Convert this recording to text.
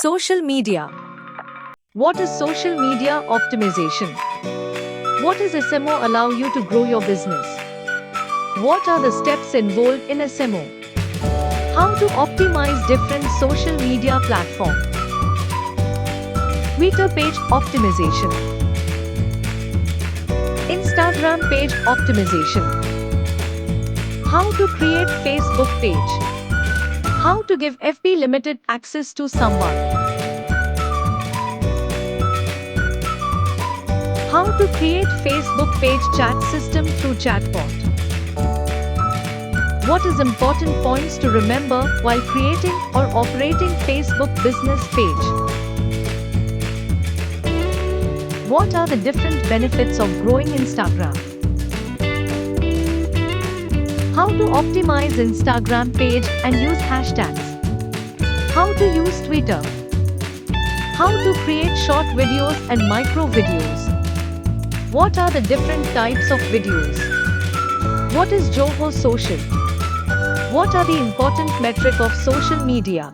Social media. What is social media optimization? What is SMO allow you to grow your business? What are the steps involved in SMO? How to optimize different social media platforms? Twitter page optimization. Instagram page optimization. How to create Facebook page. How to give FB limited access to someone. How to create Facebook page chat system through chatbot. What is important points to remember while creating or operating Facebook business page? What are the different benefits of growing Instagram? How to optimize Instagram page and use hashtags. How to use Twitter. How to create short videos and micro videos. What are the different types of videos? What is Joho Social? What are the important metrics of social media?